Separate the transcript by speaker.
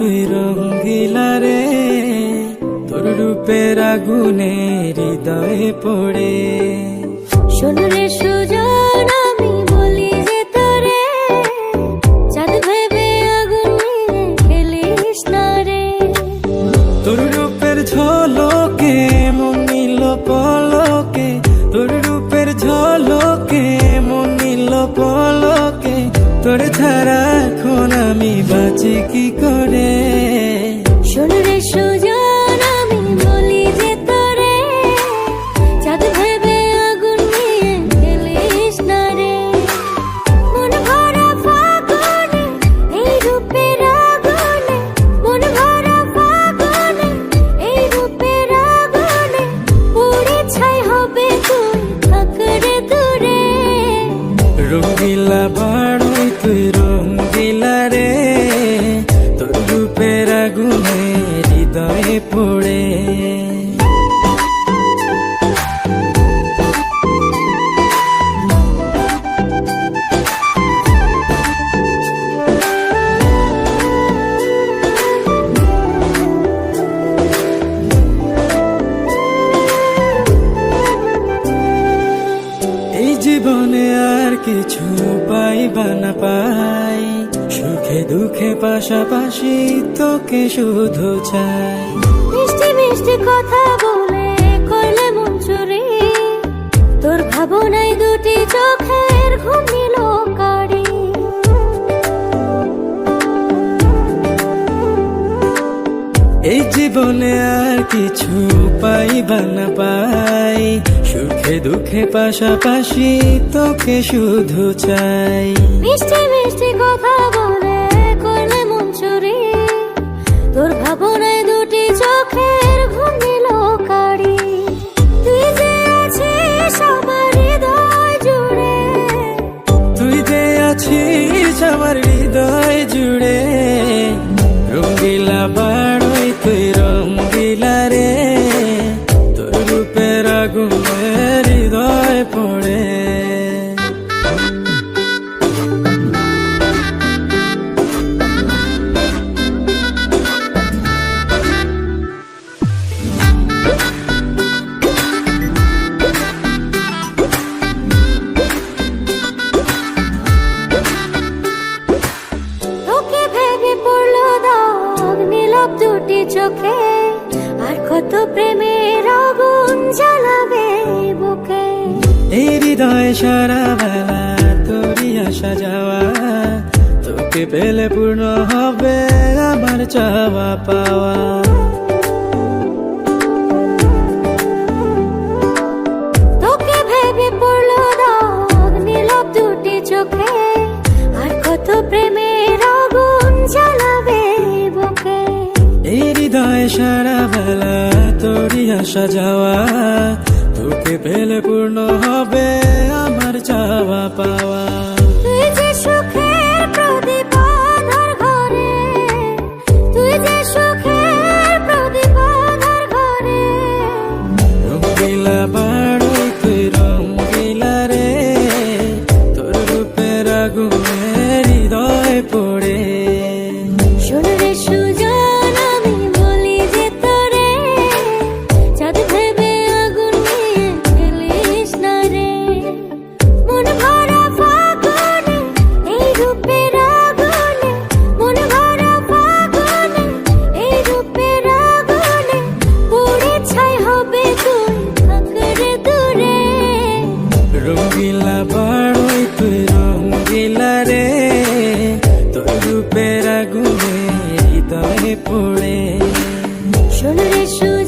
Speaker 1: তুই রঙ্গিলা রে, তোর রূপের আগুনে হৃদয়ে পড়ে।
Speaker 2: শোন রে সুজন, আমি বলি যে তোরে, চাঁদ ভেবে আগুন নিয়ে খেলিস না রে।
Speaker 1: তোর রূপের ঝলকে মন নিল পলকে, তোর রূপের ঝলকে মন নিল পলকে, তোর ছাড়া এখন আমি বাঁচি কি করে।
Speaker 2: শোন রে সুজন, আমি বলি যে তোরে, চাঁদ ভেবে আগুন নিয়ে খেলিস না রে। মন ভরা ফাগুনে এই রূপের আগুনে, মন ভরা ফাগুনে এই রূপের আগুনে, পুড়ে ছাই হবে তুই থাক রে দূরে।
Speaker 1: রঙ্গিলা বাড়ই তুই রঙ্গিলা রে, তোর রূপের আগুনে হৃদয়ে পড়ে। এই জীবনে আর কিছু পাইবা না পাই, সুখে দুঃখে পাশাপাশি তোকে শুধু চাই।
Speaker 2: মিষ্টি মিষ্টি কথা বলে করলে মন চুরি, তোর ভাবনায় দুটি চোখের ঘুম নিল কারি।
Speaker 1: এই জীবনে আর কিছু পাইবা না পাই, সুখে দুঃখে পাশাপাশি তোকে শুধু চাই।
Speaker 2: মিষ্টি মিষ্টি কথা বলে করলে মন চুরি, তোর ভাবনায় দুটি চোখের ঘুম নিল কারি। তুই যে আছিস আমার হৃদয় জুড়ে,
Speaker 1: তুই যে আছিস আমার হৃদয় জুড়ে। রঙ্গিলা বাড়ই তুই রঙ্গিলা রে, তোর রূপের আগুনে হৃদয় পড়ে।
Speaker 2: তোকে ভেবে পড়লো দাগ নীলব দুটি চোখে, আর কত প্রেমের আগুন জ্বালাবে বুকে।
Speaker 1: এই হৃদয় সারা বেলা তোরই আসা যাওয়া, তোকে পেলে পূর্ণ হবে আমার চাওয়া পাওয়া।
Speaker 2: তোকে ভেবে পড়লো দাগ নীলব দুটি চোখে, আর কত প্রেমের আগুন জ্বালাবে বুকে।
Speaker 1: এই হৃদয় সারা বেলা তোরই আসা যাওয়া, তোকে পেলে পূর্ণ হবে আমার চাওয়া পাওয়া।
Speaker 2: তুই যে সুখের প্রদীপ আঁধার ঘরে, তুই যে সুখের প্রদীপ আঁধার ঘরে।
Speaker 1: রঙ্গিলা বাড়ই তুই রঙ্গিলা রে, তোর রূপের আগুনে হৃদয় পড়ে।
Speaker 2: শোন রে সুজন, আমি বলি যে তোরে, চাঁদ ভেবে আগুন নিয়ে খেলিস না রে। মন ভরা ফাগুনে এই রূপের আগুনে, মন ভরা ফাগুনে এই রূপের আগুনে, পুড়ে ছাই হবে তুই থাক রে দূরে।
Speaker 1: রঙ্গিলা বাড়ই তুই রঙ্গিলা রে, তোর রূপের আগুনে হৃদয়ে পড়ে।
Speaker 2: শোন রে সুজন।